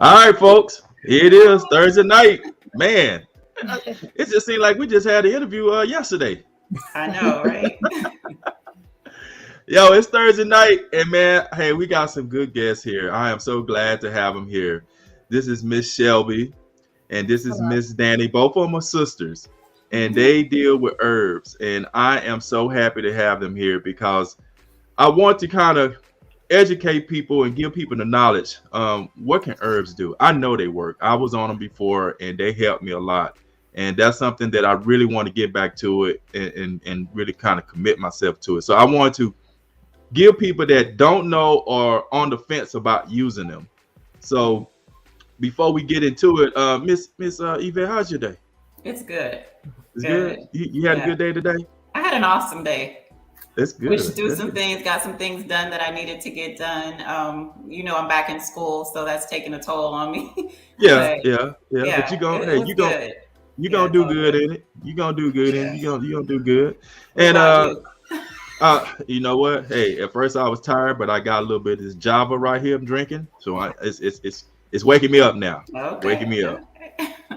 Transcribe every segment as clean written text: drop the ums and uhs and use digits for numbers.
All right, folks. Here it is, Thursday night. Man, it just seemed like we just had an interview yesterday. I know, right? Yo, it's Thursday night, and man, hey, we got some good guests here. I am so glad to have them here. This is Miss Shelby, and this is Hello. Miss Danny. Both of them are sisters, and they deal with herbs. And I am so happy to have them here because I want to kind of educate people and give people the knowledge. What can herbs do? I know they work. I was on them before, and they helped me a lot. And that's something that I really want to get back to it and really kind of commit myself to it. So I want to give people that don't know or on the fence about using them. So before we get into it, Miss Yvette, how's your day? It's good. It's good. Good. You had a Yeah. good day today. I had an awesome day. That's Which good. do That's some good. things, got some things done that I needed to get done. I'm back in school, so that's taking a toll on me. Yeah, But yeah, yeah. But yeah, you gonna it hey, was good. you Yeah, gonna it's do all good good. in it. You gonna do good in it. Yeah. You gonna do good. What And about you? you know what? Hey, at first I was tired, but I got a little bit of this Java right here I'm drinking. So it's waking me up now. Waking Okay. me up.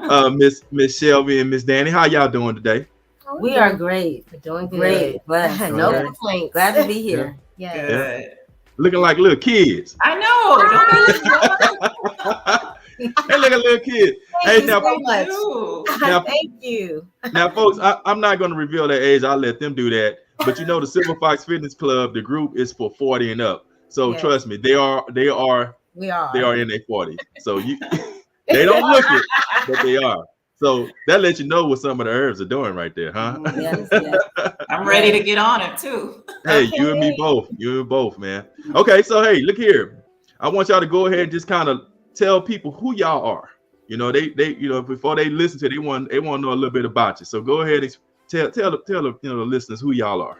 Okay. Miss Shelby and Miss Danny, how y'all doing today? Oh, We are great. we're doing Great. good. Blessed. Doing No great? complaints. Glad to be Yeah, here. Yes. yeah. Good. Looking like little kids. I know. Don't they look young? They look like little kids. Thank Hey, you now, so They much. do. now, Thank you. now, folks, I'm not going to reveal their age. I'll let them do that. But you know, the Silver Fox Fitness Club, the group is for 40 and up. So Yes, trust me, they we are are. in their 40s. So you, they don't look it, but they are. So that lets you know what some of the herbs are doing right there, huh? Yes, Mhm. yes, I'm ready yes. to get on it too. Hey, you and me Okay. both. You and both, man. Okay, so hey, look here. I want y'all to go ahead and just kind of tell people who y'all are. You know, they before they listen to it, they want to know a little bit about you. So go ahead and tell the listeners who y'all are.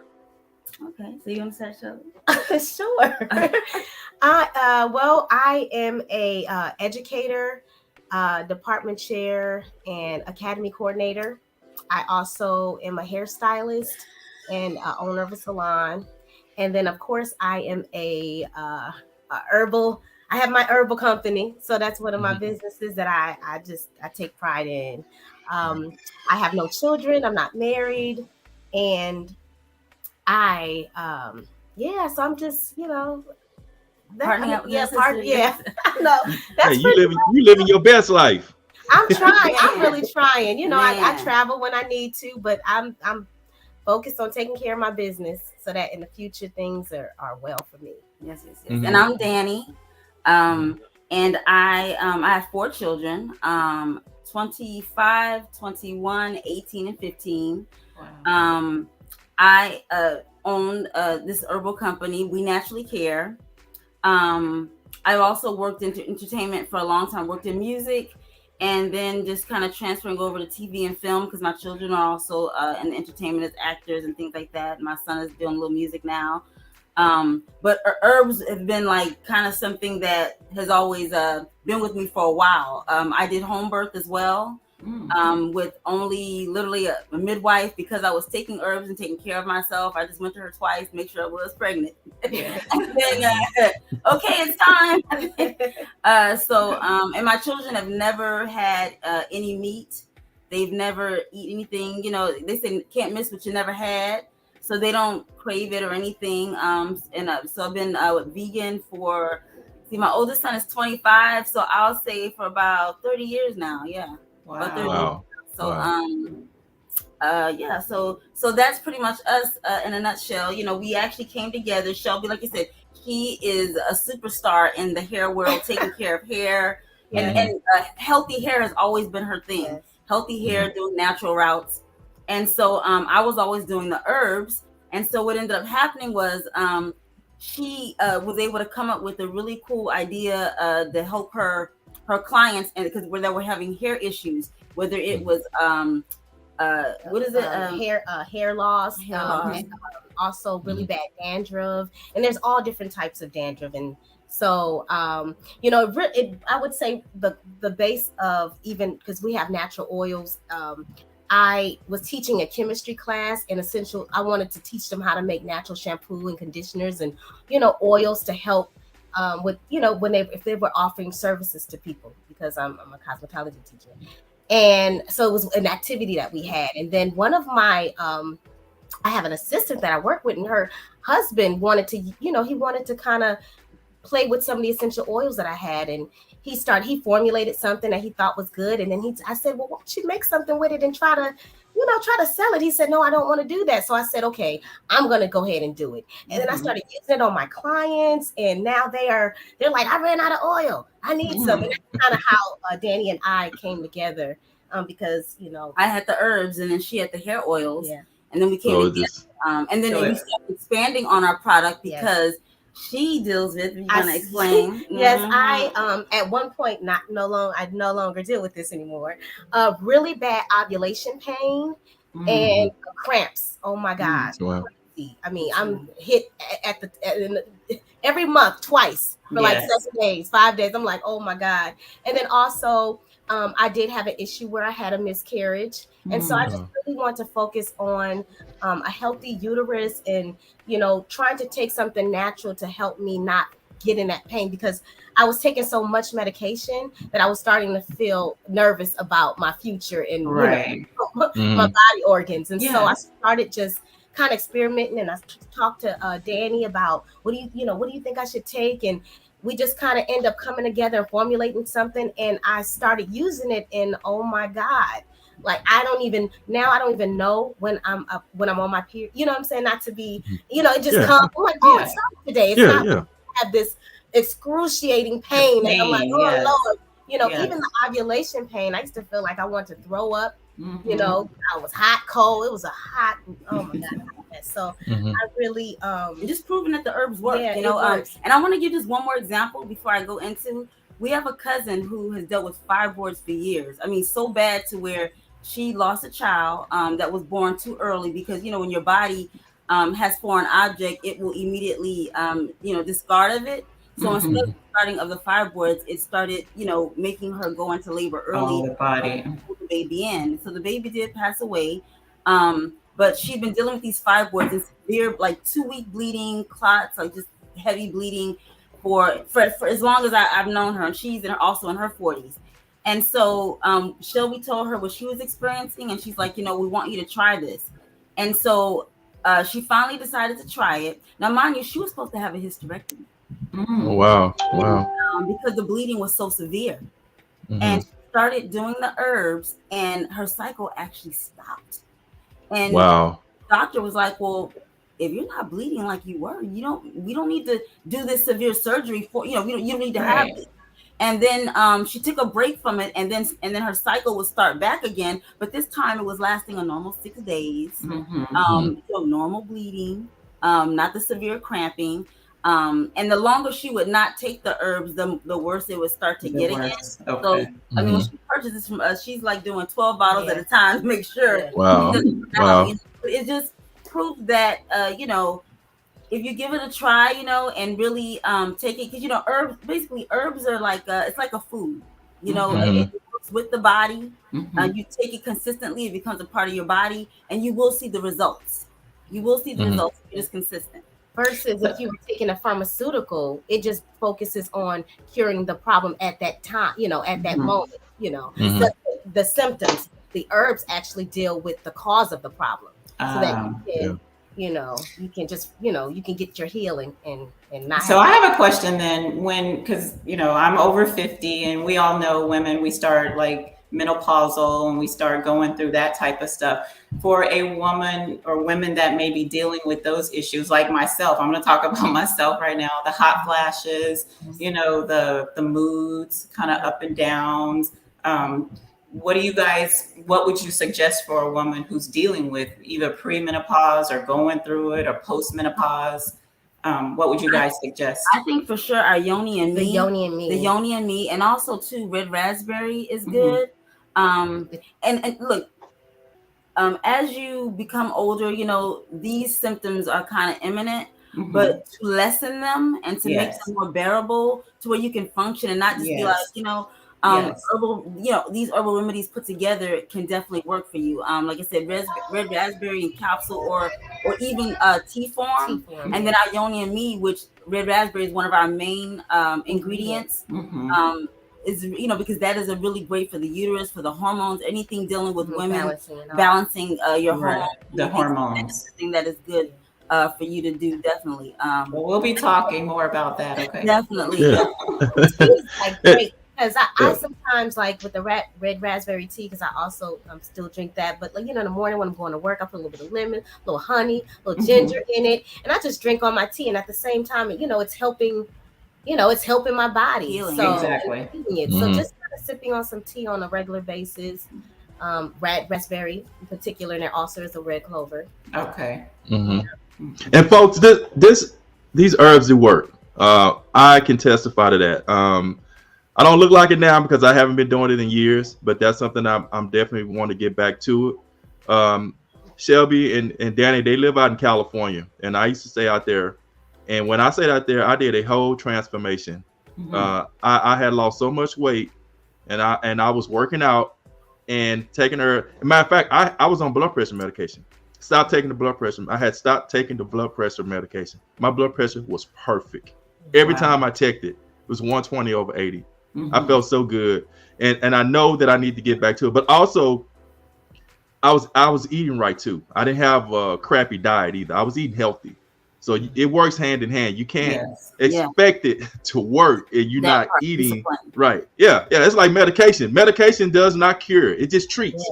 Okay, so you want to start, Shelby? Sure. I am a educator, department chair, and academy coordinator. I also am a hairstylist and owner of a salon, and then of course I am a herbal. I have my herbal company, so that's one of my Mhm. businesses that I take pride in. Right. Um, I have no children. I'm not married, and I yeah, so I'm just, that I Partnering mean, up with yeah, your sister. yeah. No, Hey, that's you pretty living your best life. I'm trying. I'm Man, really trying. I man. travel when I need to, but I'm focused on taking care of my business so that in the future things are well for me. Yes, yes, yes. And Hmm. I'm Danny. Um, and I have four children. 25, 21, 18, and 15. Wow. I own this herbal company, We Naturally Care. Um, I've also worked in entertainment for a long time, worked in music, and then just kind of transferring over to TV and film because my children are also in entertainment as actors and things like that. My son is doing a little music now. But herbs have been like kind of something that has always been with me for a while. I did home birth as well. With only literally a midwife because I was taking herbs and taking care of myself. I just went to her twice, make sure I was pregnant. Yeah. And then, okay, it's time. And my children have never had any meat. They've never eat anything. They say can't miss what you never had. So they don't crave it or anything. So I've been vegan for, my oldest son is 25. So I'll say for about 30 years now. Yeah. About 30 years. Wow. Wow. So, Wow. yeah, so that's pretty much us in a nutshell. We actually came together. Shelby, like you said, he is a superstar in the hair world, taking care of hair, and Yeah. Hmm. and healthy hair has always been her thing. Yes. Healthy Hmm. hair, doing natural routes, and so I was always doing the herbs. And so what ended up happening was she was able to come up with a really cool idea to help her clients, and because where they were having hair issues, whether it was what is it? Hair loss, Hair loss. and, also really Hmm. bad dandruff, and there's all different types of dandruff, and so I would say the base of, even because we have natural oils. I was teaching a chemistry class, and I wanted to teach them how to make natural shampoo and conditioners and oils to help with if they were offering services to people, because I'm a cosmetology teacher, and so it was an activity that we had. And then one of my I have an assistant that I work with, and her husband wanted to, he wanted to kind of play with some of the essential oils that I had, and he formulated something that he thought was good, and then I said, well, why don't you make something with it and try to sell it? He said, no, I don't want to do that. So I said, okay, I'm going to go ahead and do it. And then I started using it on my clients, and now they're like, I ran out of oil, I need some. And that's kind of how Dani and I came together, because I had the herbs, and then she had the hair oils. Yeah. And then we came together, and then we started expanding on our product because she deals with. You want to explain? Yes, I at one point I no longer deal with this anymore. Really bad ovulation pain and cramps. Oh my gosh! Wow. I mean, I'm hit every month twice for like 7 days, 5 days. I'm like, oh my god! And then also, I did have an issue where I had a miscarriage. And so I just really want to focus on a healthy uterus, and, trying to take something natural to help me not get in that pain, because I was taking so much medication that I was starting to feel nervous about my future and my body organs. And so I started just kind of experimenting, and I talked to Dani about what do you think I should take, and we just kind of end up coming together and formulating something, and I started using it, and oh my god, like I don't even know when I'm on my period. You know what I'm saying? Not to be, it just comes. I'm like, oh, it's not today. It's not. I have this excruciating pain, and I'm like, oh Lord. Even the ovulation pain, I used to feel like I wanted to throw up. I was hot, cold. It was a hot. Oh my god. So I really just proving that the herbs work. And I want to give just one more example before I go into. We have a cousin who has dealt with fibroids for years. I mean, so bad to where she lost a child that was born too early, because when your body has foreign object, it will immediately discard of it. So instead of starting of the fibroids, it started making her go into labor early. The body. The baby in. So the baby did pass away. But she'd been dealing with these fibroids and severe, like 2-week bleeding, clots, like just heavy bleeding for as long as I've known her. And she's also in her 40s. And so Shelby told her what she was experiencing, and she's like, we want you to try this. And so she finally decided to try it. Now, mind you, she was supposed to have a hysterectomy. Oh, wow. Because the bleeding was so severe. And she started doing the herbs, and her cycle actually stopped. And the doctor was like, well, if you're not bleeding like you were, we don't need to do this severe surgery for, you don't need to have it. And then she took a break from it, and then her cycle would start back again. But this time it was lasting a normal 6 days. Normal bleeding, not the severe cramping. And the longer she would not take the herbs, the worse it would start to get again. Okay. So, I mean, when she purchases from us, she's like doing 12 bottles at a time to make sure. Wow. It just proves that, if you give it a try, and really take it, because, herbs are like, it's like a food, it works with the body. You take it consistently, it becomes a part of your body, and you will see the results. Results if you're just consistent. Versus if you were taking a pharmaceutical, it just focuses on curing the problem at that time, at that moment, the symptoms. The herbs actually deal with the cause of the problem, so that you can just, you can get your healing and not. So I have a question then, because I'm over 50, and we all know women, we start like menopausal, and we start going through that type of stuff. For a woman or women that may be dealing with those issues, like myself, I'm going to talk about myself right now, the hot flashes, the moods, kind of up and downs. What would you suggest for a woman who's dealing with either premenopause or going through it, or postmenopause? What would you guys suggest? I think for sure our yoni and me. The yoni and me. And also too, red raspberry is good. And look, as you become older, these symptoms are kind of imminent, but to lessen them and to make them more bearable, to where you can function and not just be like, Yes. Herbal, these herbal remedies put together can definitely work for you. Like I said, red raspberry in capsule or even tea form, and then ionian mead, which red raspberry is one of our main ingredients. Mm-hmm. Is because that is a really great for the uterus, for the hormones, anything dealing with women, balancing your hormones. The hormones. Thing that is good for you to do, definitely. Well, we'll be talking more about that. Okay. Definitely. Yeah. Tea is like great because I sometimes like with the red raspberry tea because I also still drink that. But like in the morning when I'm going to work, I put a little bit of lemon, a little honey, a little ginger in it, and I just drink on my tea. And at the same time, it's helping. It's helping my body. Healing. So Exactly. So just kind of sipping on some tea on a regular basis. Red raspberry in particular, and there also is a red clover. Okay. And folks, these herbs do work. I can testify to that. I don't look like it now because I haven't been doing it in years, but that's something I'm definitely want to get back to. Shelby and Danny, they live out in California, and I used to stay out there. And when I stayed out there, I did a whole transformation. I had lost so much weight, and I was working out and taking her. Matter of fact, I was on blood pressure medication. Stopped taking the blood pressure. I had stopped taking the blood pressure medication. My blood pressure was perfect. Every time I checked it, it was 120/80. I felt so good, and I know that I need to get back to it. But also, I was eating right too. I didn't have a crappy diet either. I was eating healthy. So it works hand in hand. You can't expect it to work and you're not eating right. Yeah. It's like medication. Medication does not cure. It just treats.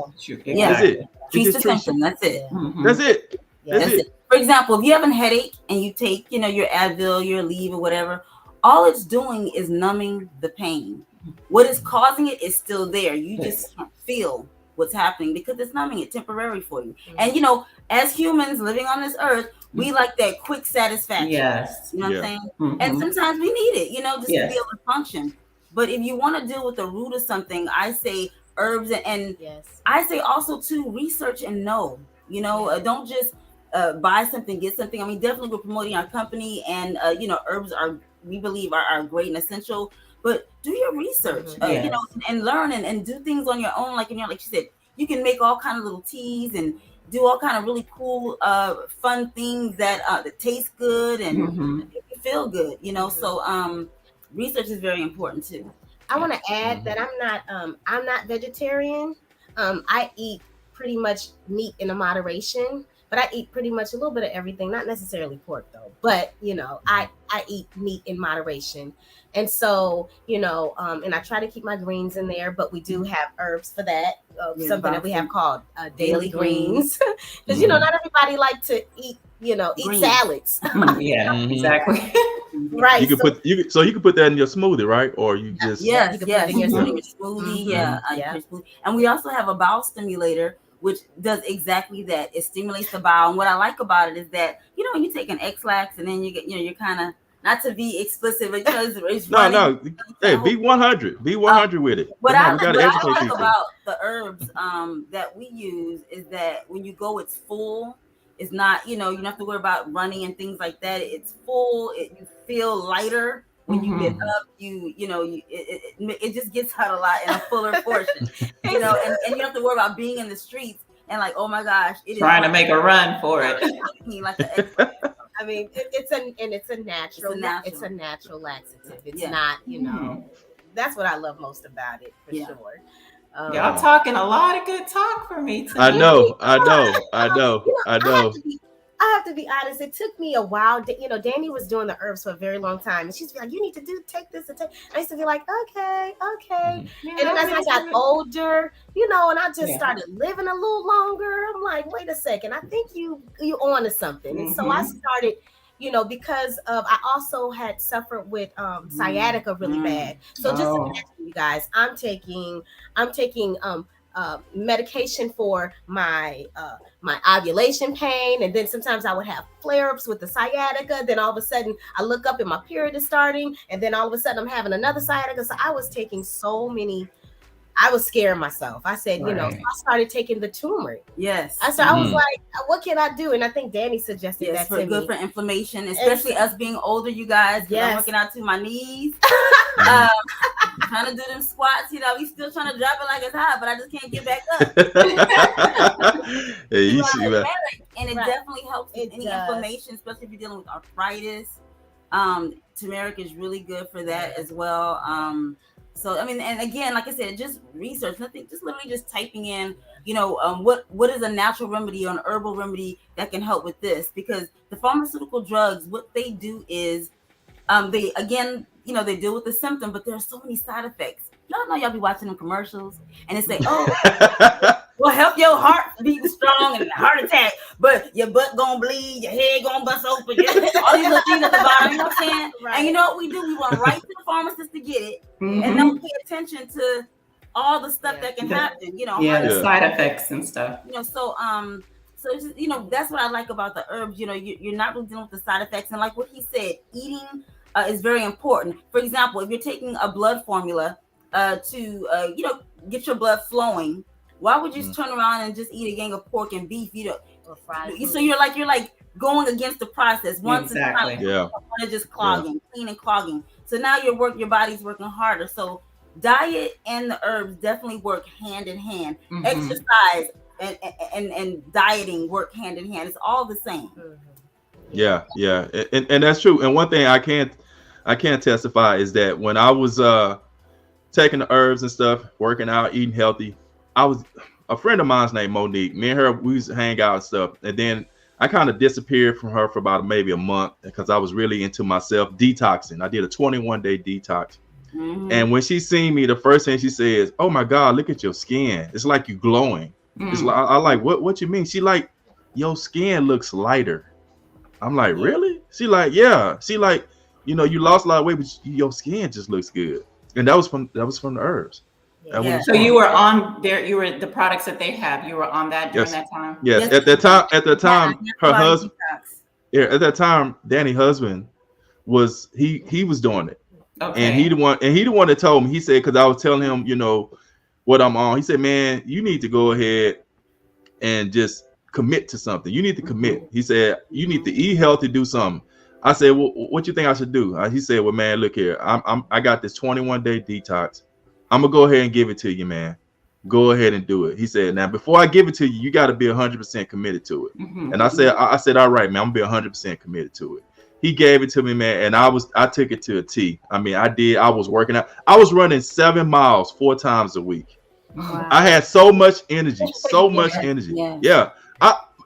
Yeah. That's it. Treats the symptom. That's it. That's it. That's it. For example, if you have a headache and you take, your Advil, your Aleve, or whatever, all it's doing is numbing the pain. What is causing it is still there. You just can't feel what's happening because it's numbing it temporary for you. And as humans living on this earth, we like that quick satisfaction. Yes. You know what I'm saying? And sometimes we need it, just to be able to function. But if you want to deal with the root of something, I say herbs and I say also to research and know. Don't just buy something, get something. I mean, definitely we're promoting our company and herbs we believe are great and essential. But do your research, and learn and do things on your own. Like you said, you can make all kind of little teas and do all kind of really cool, fun things that taste good and make you feel good. So research is very important too. I want to add that I'm not vegetarian. I eat pretty much meat in a moderation, but I eat pretty much a little bit of everything. Not necessarily pork though, but I eat meat in moderation. And so, and I try to keep my greens in there, but we do have herbs for that. Something that we have called daily greens, because not everybody like to eat, eat salads. Exactly. Right. You can put that in your smoothie, right? Or you just you can put it in your smoothie. And we also have a bowel stimulator, which does exactly that. It stimulates the bowel. And what I like about it is that when you take an X-Lax and then you get you're kind of, not to be explicit, but it's no. Hey, be 100. Be 100 with it. What I like about the herbs that we use is that when you go, it's full. It's not, you don't have to worry about running and things like that. It's full. You feel lighter when you get up. It just gets out a lot in a fuller portion. And you don't have to worry about being in the streets and like, oh my gosh, it trying to make a run for it. I mean, it's a natural laxative. It's not, that's what I love most about it for sure. Y'all talking a lot of good talk for me today. I know. I have to be honest. It took me a while. Dani was doing the herbs for a very long time, and she's like, "You need to take this and take." I used to be like, "Okay." And then as I got older, and I just started living a little longer. I'm like, "Wait a second. I think you on to something." And so I started. Because I also had suffered with sciatica really bad. So just imagine, you guys, I'm taking medication for my ovulation pain, and then sometimes I would have flare-ups with the sciatica. Then all of a sudden I look up and my period is starting, and then all of a sudden I'm having another sciatica. So I was taking so many I was scaring myself. I said, you know, so Right. I started taking the turmeric. Yes. I was like, what can I do? And I think Dani suggested Yes, that for to good me. for inflammation, especially us being older, you guys. Yes. I'm working out to my knees. Trying to do them squats, you know, we still trying to drop it like it's hot, but I just can't get back up. And it definitely helps with any inflammation, especially if you're dealing with arthritis. Turmeric is really good for that as well. So I mean, and again, like I said, just research, nothing, just literally just typing in, you know, what is a natural remedy or an herbal remedy that can help with this, because the pharmaceutical drugs, what they do is they, again, you know, they deal with the symptom, but there are so many side effects. Y'all know, y'all be watching them commercials and they say, oh, will help your heart beat strong and heart attack, but your butt gonna bleed, your head gonna bust open, all these little things at the bottom, you know what I'm saying? Right. And you know what we do? We run right to the pharmacist to get it, and don't pay attention to all the stuff that can happen, you know. The side effects and stuff. You know, so it's just, you know, that's what I like about the herbs. You know, you're not really dealing with the side effects, and like what he said, eating is very important. For example, if you're taking a blood formula to you know, get your blood flowing, why would you just turn around and just eat a gang of pork and beef? You know, or fried food. So you're like going against the process. Once exactly. It's just clogging, clean and clogging. So now your body's working harder. So diet and the herbs definitely work hand in hand. Exercise and dieting work hand in hand. It's all the same. Yeah, and that's true. And one thing I can't testify is that when I was taking the herbs and stuff, working out, eating healthy, I was a friend of mine's named Monique. Me and her, we used to hang out and stuff. And then I kind of disappeared from her for about maybe a month because I was really into myself detoxing. I did a 21-day detox. And when she seen me, the first thing she says, "Oh my God, look at your skin. It's like you glowing." It's like, I like, what you mean? She like, your skin looks lighter. I'm like, really? She like, yeah. She like, you know, you lost a lot of weight, but your skin just looks good. And that was from the herbs. So you were on there. You were the products that they have. You were on that during that time. Yes. At the time, her husband. Yeah. At that time, Dani's husband was he was doing it. Okay. And he the one that told me. He said, because I was telling him, you know, what I'm on. He said, man, you need to go ahead and just commit to something. You need to commit. He said, you need to eat healthy, do something. I said, well, what you think I should do? He said, well, man, look here. I got this 21-day detox. I'm gonna go ahead and give it to you, man. Go ahead and do it. He said, now before I give it to you, you got to be 100% committed to it. And I said, all right, man, I'm gonna be 100% committed to it. He gave it to me, man, and I took it to a T. I mean, I was working out. I was running 7 miles 4 times a week. Wow. I had so much energy, energy. Yeah.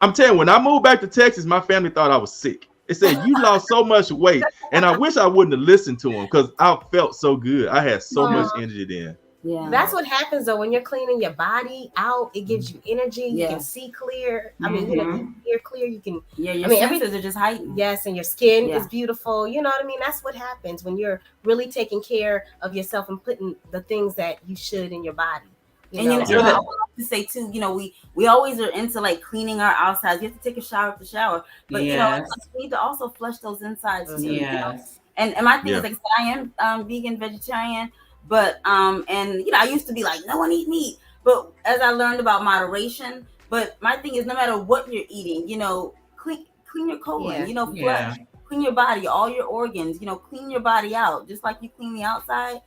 I'm telling you, when I moved back to Texas, my family thought I was sick. They said, you lost so much weight. And I wish I wouldn't have listened to them because I felt so good. I had so much energy then. Yeah, that's what happens though when you're cleaning your body out. It gives you energy. You can see clear. I mean, you know, you hear clear. You can. Yeah, your senses are just heightened. Yes, and your skin is beautiful. You know what I mean? That's what happens when you're really taking care of yourself and putting the things that you should in your body. And you know, I would like to say too, you know, we always are into like cleaning our outsides. You have to take a shower at the shower, but you know, we need to also flush those insides too. You know? And my thing is, like I am vegan, vegetarian. But and you know, I used to be like, no one eat meat. But as I learned about moderation, but my thing is, no matter what you're eating, you know, clean your colon, you know, flush, clean your body, all your organs, you know, clean your body out. Just like you clean the outside,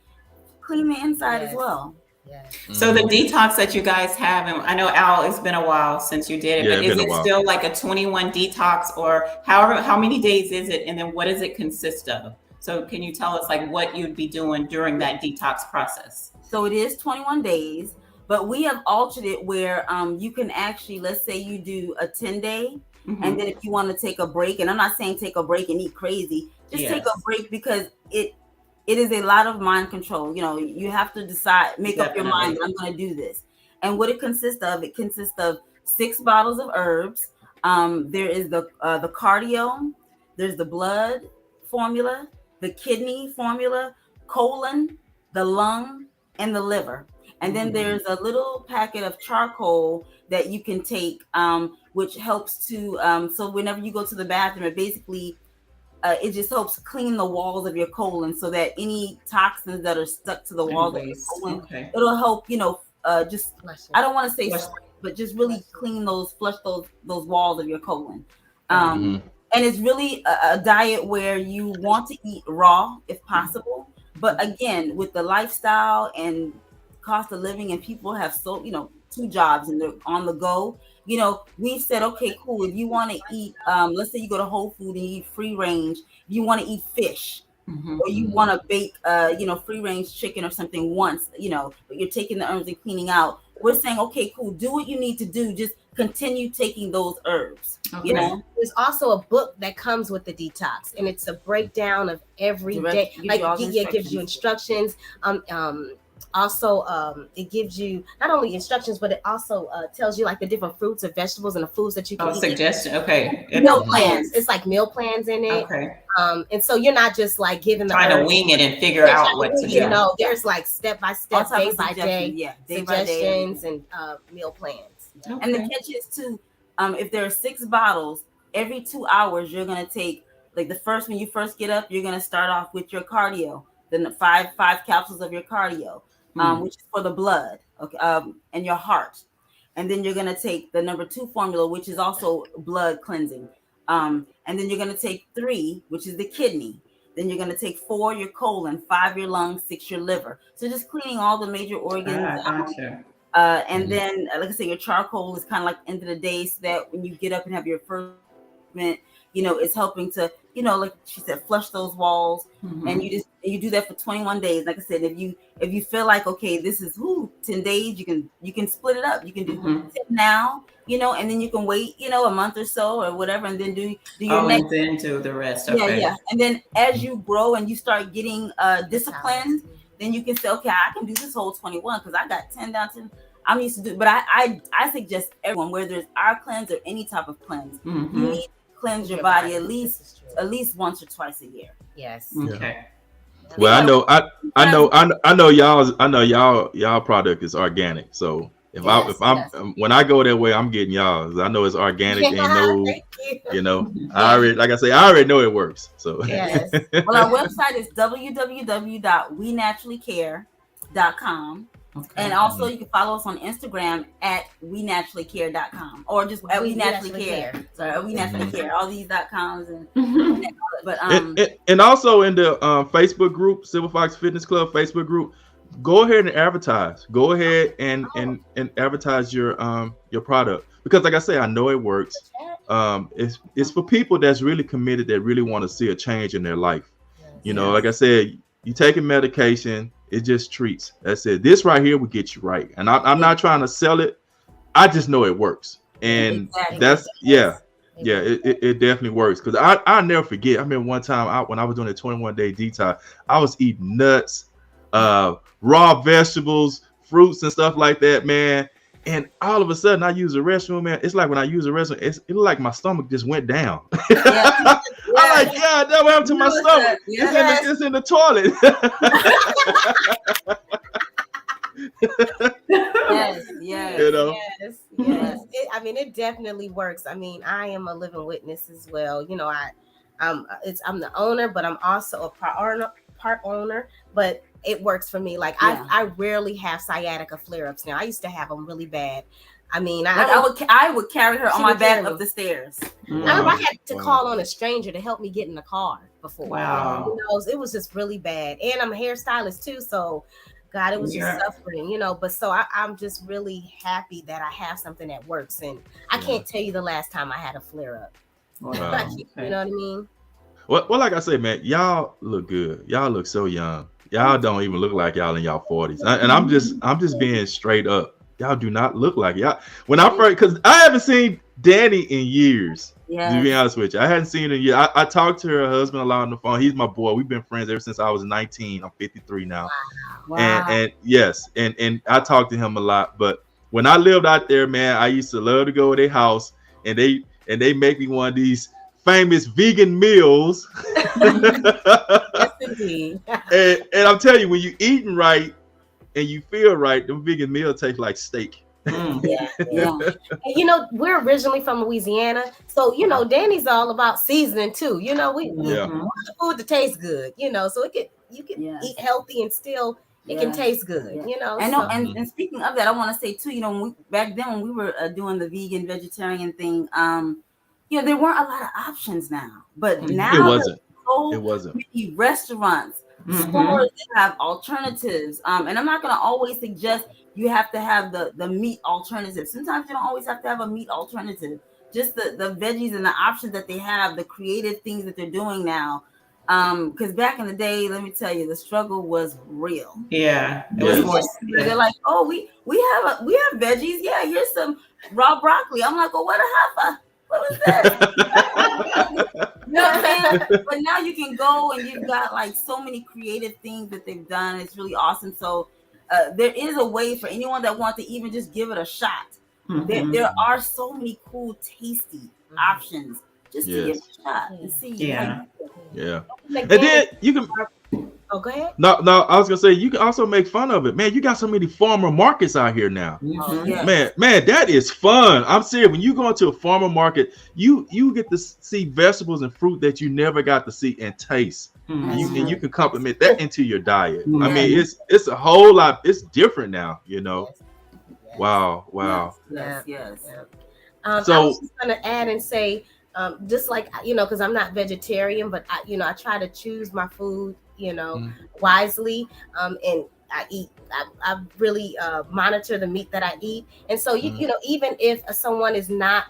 clean the inside as well. So the detox that you guys have, and I know Al, it's been a while since you did it, but is it still like a 21 detox, or how many days is it, and then what does it consist of? So can you tell us like what you'd be doing during that detox process? So it is 21 days, but we have altered it where you can actually, let's say you do a 10-day, and then if you want to take a break, and I'm not saying take a break and eat crazy, just take a break, because it is a lot of mind control. You know, you have to decide, make up your mind that I'm going to do this. And what it consists of 6 bottles of herbs. There is the cardio, there's the blood formula, the kidney formula, colon, the lung, and the liver. And then there's a little packet of charcoal that you can take, which helps to, so whenever you go to the bathroom, it basically it just helps clean the walls of your colon so that any toxins that are stuck to the walls of your colon, it'll help, just, I don't want to say, but just really clean flush those walls of your colon. And it's really a diet where you want to eat raw if possible. But again, with the lifestyle and cost of living, and people have 2 jobs and they're on the go, we've said, okay, cool. If you want to eat, let's say you go to Whole Food and you eat free range, if you want to eat fish, or you want to bake, free range chicken or something once, but you're taking the herbs and cleaning out. We're saying, okay, cool. Do what you need to do. Just continue taking those herbs. Okay. There's also a book that comes with the detox, and it's a breakdown of every day. Like it gives you instructions. Also, it gives you not only instructions, but it also tells you like the different fruits and vegetables and the foods that you can eat. Suggestion. Okay. Meal plans. It's like meal plans in it. Okay. And so you're not just like giving trying to wing it and figure out what to do. There's like step by step, day by day, suggestions and meal plans. Okay. And the catch is too, if there are 6 bottles, every 2 hours you're gonna take, like when you first get up, you're gonna start off with your cardio, then the five capsules of your cardio, which is for the blood, okay, and your heart, and then you're gonna take the number 2 formula, which is also blood cleansing, and then you're gonna take 3, which is the kidney. Then you're gonna take 4 your colon, 5 your lungs, 6 your liver. So just cleaning all the major organs. And then, like I say, your charcoal is kind of like end of the day, so that when you get up and have your first movement, it's helping to, like she said, flush those walls. And you do that for 21 days. Like I said, if you feel like, okay, this is 10 days, you can split it up. You can do 10 now, and then you can wait, a month or so or whatever, and then do your next. And then do the rest. Okay. Yeah. And then as you grow and you start getting disciplined, then you can say, okay, I can do this whole 21 because I got 10 down to. I'm used to do, but I suggest everyone, whether it's our cleanse or any type of cleanse, you need to cleanse your body at least once or twice a year. Yes. Okay. Well, I know y'all product is organic. So when I go that way, I'm getting y'all. I know it's organic. And I already know it works. So yes. Well, our website is www.wenaturallycare.com. Okay. And also you can follow us on Instagram at wenaturallycare.com or just at wenaturallycare. Sorry, at wenaturallycare. All these .coms and also in the Facebook group, Silver Fox Fitness Club Facebook group, go ahead and advertise. Go ahead and advertise your product, because like I say, I know it works. It's for people that's really committed, that really want to see a change in their life. Like I said, you taking medication. It just treats. That's it. This right here will get you right. And I'm not trying to sell it. I just know it works. And that's, it definitely works. Because I never forget. I remember one time when I was doing a 21-day detox, I was eating nuts, raw vegetables, fruits and stuff like that, man. And all of a sudden I use the restroom, man. It's like when I use the restroom, it looked like my stomach just went down. I'm like, God, that went up to my stomach. It's in the toilet. Yes. It definitely works. I am a living witness as well. I'm the owner, but I'm also a part owner, but it works for me. Like I rarely have sciatica flare-ups now. I used to have them really bad. I would carry her on my back up the stairs. I remember I had to call on a stranger to help me get in the car before. Wow. It was just really bad. And I'm a hairstylist too, so God, it was just suffering, But so I'm just really happy that I have something that works. And I can't tell you the last time I had a flare-up. Wow. You know what I mean? Well, like I said, man, y'all look good. Y'all look so young. Y'all don't even look like y'all in y'all 40s. And I'm just being straight up. Y'all do not look like y'all. When I first, because I haven't seen Dani in years. Yeah. To be honest with you, I hadn't seen her in years. I talked to her husband a lot on the phone. He's my boy. We've been friends ever since I was 19. I'm 53 now. Wow. And yes, and I talked to him a lot. But when I lived out there, man, I used to love to go to their house, and they make me one of these famous vegan meals. Yes, indeed. and I'm telling you, when you eating right and you feel right, the vegan meal tastes like steak. Yeah. And you know, we're originally from Louisiana, so you know, Danny's all about seasoning too. You know, we Yeah. want the food to taste good. You know, so you can eat healthy and still it can taste good. Yeah. You know, and so. no, and speaking of that, I want to say too. You know, back then when we were doing the vegan vegetarian thing, you know, there weren't a lot of options now, but now It wasn't. there's so It wasn't. many restaurants, stores that have alternatives. And I'm not going to always suggest you have to have the meat alternative. Sometimes you don't always have to have a meat alternative. Just the veggies and the options that they have, the creative things that they're doing now. Because back in the day, let me tell you, the struggle was real. Yeah, it was more. They're like, oh, we have veggies. Yeah, here's some raw broccoli. I'm like, well, what was that? You know what I'm saying? But now you can go and you've got like so many creative things that they've done. It's really awesome. So there is a way for anyone that wants to even just give it a shot. There are so many cool, tasty options. Just to give it a shot and see. Yeah. Yeah. And then you can. Oh, go ahead. No, I was gonna say you can also make fun of it, man. You got so many farmer markets out here now, man. That is fun. I'm serious. When you go into a farmer market, you get to see vegetables and fruit that you never got to see and taste. And you can complement that into your diet. I mean, it's a whole lot. It's different now, you know. Wow. Yes. So I was just gonna add and say, just like you know, because I'm not vegetarian, but I try to choose my food, wisely. And I really monitor the meat that I eat. And so you know, even if someone is not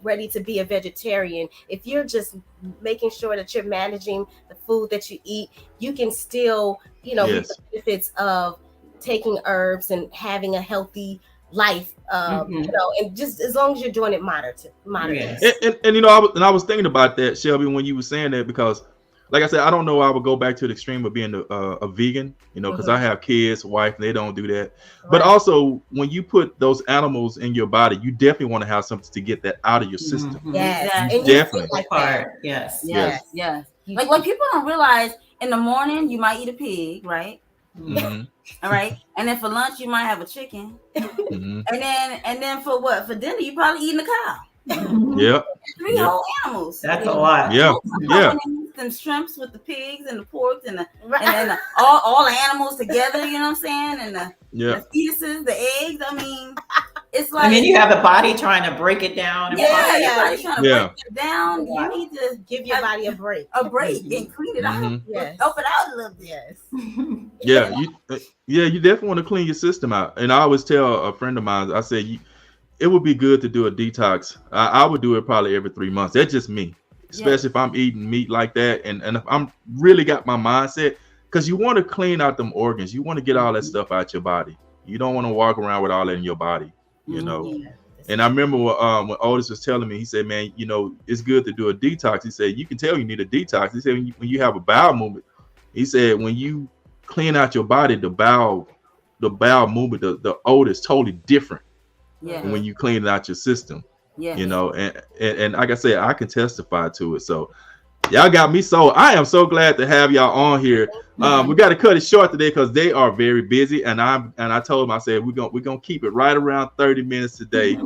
ready to be a vegetarian, if you're just making sure that you're managing the food that you eat, you can still, reap the benefits of taking herbs and having a healthy life, and just as long as you're doing it moderately. And I was thinking about that, Shelby, when you were saying that, because like I said, I don't know I would go back to the extreme of being a vegan, because I have kids, wife, and they don't do that. Right. But also, when you put those animals in your body, you definitely want to have something to get that out of your system. Yes, definitely. Like part. Yes. Like what people don't realize, in the morning you might eat a pig, right? All right, and then for lunch you might have a chicken, and then for what? For dinner you probably eating a cow. Yep. 3 whole animals. That's a lot. Yeah. Them shrimps with the pigs and the pork and then all the animals together. You know what I'm saying? And the fetuses, the eggs. I mean, it's like. And then you have the body trying to break it down. Your body's trying to break it down. Yeah. You need to give your body a break. And clean it out. Yes. Help it out a little bit. Yes. You definitely want to clean your system out. And I always tell a friend of mine, I say, it would be good to do a detox. I would do it probably every 3 months. That's just me, especially if I'm eating meat like that. And if I'm really got my mindset, because you want to clean out them organs. You want to get all that stuff out your body. You don't want to walk around with all that in your body, you know. And I remember when Otis was telling me, he said, man, it's good to do a detox. He said, you can tell you need a detox. He said, when you have a bowel movement, he said, when you clean out your body, the bowel movement, the odor is totally different. And when you clean it out your system, and like I said, I can testify to it. So y'all got me so I am so glad to have y'all on here. We got to cut it short today because they are very busy, and I told them, I said we're gonna keep it right around 30 minutes today.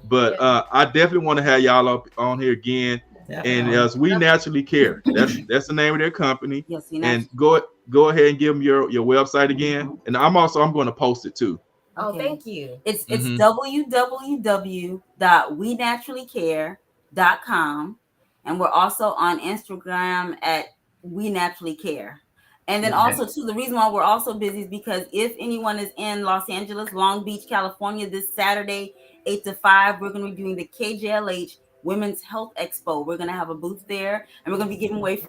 But I definitely want to have y'all up on here again. And as We Naturally Care, that's the name of their company. And go ahead and give them your website again. And I'm going to post it too. Oh, thank you. It's www.wenaturallycare.com, and we're also on Instagram at We Naturally Care. And then also too, the reason why we're also busy is because if anyone is in Los Angeles, Long Beach, California, this Saturday, 8 to 5, we're going to be doing the KJLH Women's Health Expo. We're going to have a booth there, and we're going to be giving away,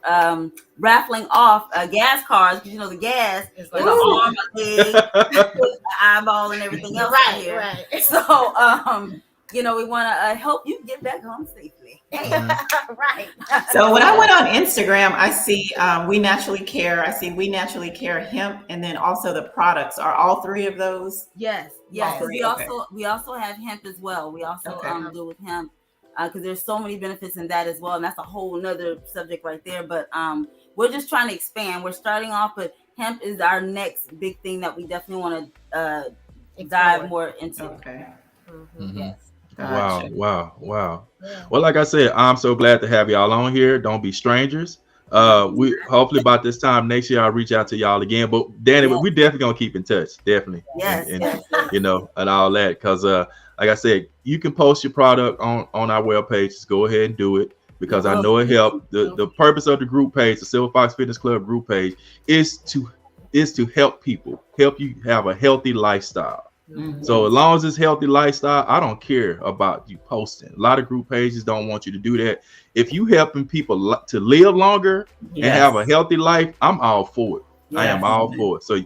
raffling off gas cards, because the gas is like an arm, a leg, an eyeball, and everything else here. Right. So, we want to help you get back home safely. Right. So when I went on Instagram, I see We Naturally Care. I see We Naturally Care hemp, and then also the products. Are all 3 of those? Yes. We also have hemp as well. We also do with hemp. Because there's so many benefits in that as well. And that's a whole nother subject right there. But we're just trying to expand. We're starting off, but hemp is our next big thing that we definitely want to dive more into. Yes. Gotcha. Wow. Yeah. Well, like I said, I'm so glad to have y'all on here. Don't be strangers. We hopefully about this time next year I'll reach out to y'all again. But Danny, Yes. we definitely gonna keep in touch, definitely. Yes. And Yes. you know, and all that. Because like I said, you can post your product on our webpage. Just go ahead and do it because I know it helped. The purpose of the group page, the Silver Fox Fitness Club group page, is to help people, help you have a healthy lifestyle. Mhm. So as long as it's healthy lifestyle, I don't care about you posting. A lot of group pages don't want you to do that. If you helping people to live longer and have a healthy life, I'm all for it. Yes. I am all for it. So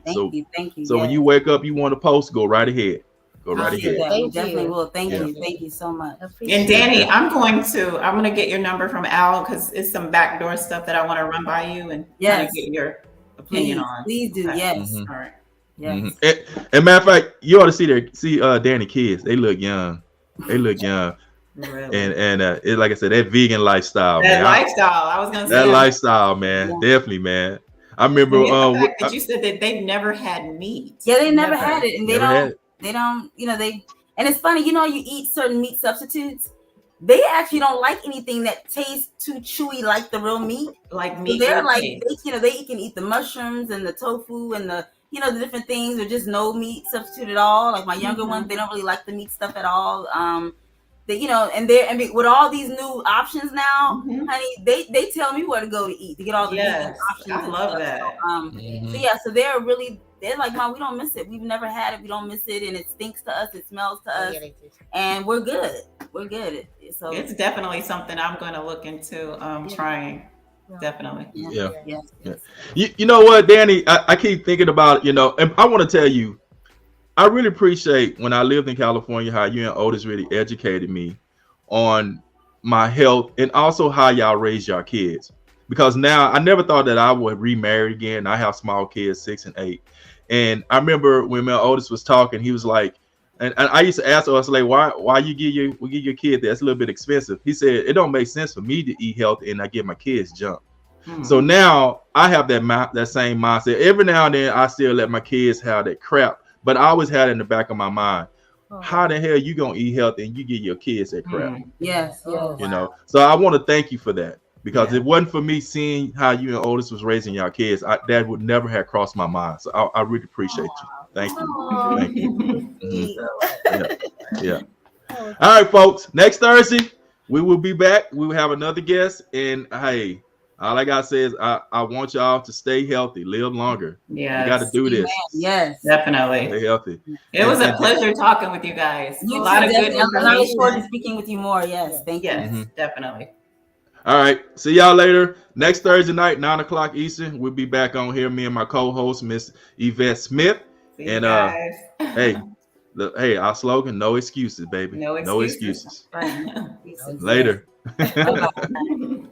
Thank you. so when you wake up, you want to post, go right ahead. Go right Appreciate ahead. that. Thank We definitely you. will. Thank Yeah. you. Thank you so much. And Danny, I'm gonna get your number from Al because it's some backdoor stuff that I want to run by you and kind of get your opinion on. Please do. Okay. Yes. All right. Yes. And matter of fact, you ought to see Danny kids. They look young. They look young. Really? And it's like I said, that vegan lifestyle, That man. lifestyle. I was gonna say That lifestyle, man. Yeah. Definitely, man. I remember the fact that you said that they've never had meat. Yeah, they never had it, and they Never had it. don't. You know, and it's funny. You know, you eat certain meat substitutes. They actually don't like anything that tastes too chewy like the real meat. Like So meat. they're like, they can eat the mushrooms and the tofu and the the different things, or just no meat substitute at all. Like my younger ones, they don't really like the meat stuff at all. They with all these new options now, honey, they tell me where to go to eat to get all the vegan options. I love that. So they're like, Mom, we don't miss it. We've never had it. We don't miss it, and it stinks to us. It smells to us, and we're good. We're good. So it's definitely something I'm going to look into trying. Definitely. Yeah. Yes. You know what, Danny? I keep thinking about, and I want to tell you, I really appreciate when I lived in California how you and Otis really educated me on my health and also how y'all raise your kids. Because now I never thought that I would remarry again. I have small kids, 6 and 8. And I remember when my Otis was talking, he was like, and I used to ask us like, why you give your kid that? It's a little bit expensive. He said, it don't make sense for me to eat healthy and I give my kids junk. So now I have that same mindset. Every now and then I still let my kids have that crap, but I always had it in the back of my mind. How the hell you gonna eat healthy and you give your kids that crap? Yes. So I want to thank you for that, because it wasn't for me seeing how you and Otis was raising your kids, that would never have crossed my mind. So I really appreciate you. Thank you. Yeah. All right, folks. Next Thursday we will be back. We will have another guest, and hey, all I gotta say is I want y'all to stay healthy, live longer. Yeah, you got to do this. Yes, definitely. Stay healthy. It was a pleasure talking with you guys. A lot of good information. I look forward to information. speaking with you more. Yes, thank you. Yes, definitely. All right. See y'all later. Next Thursday night, 9:00 Eastern. We'll be back on here. Me and my co-host, Miss Yvette Smith. See you guys. Hey, our slogan: no excuses, baby. No excuses. Later. Bye-bye.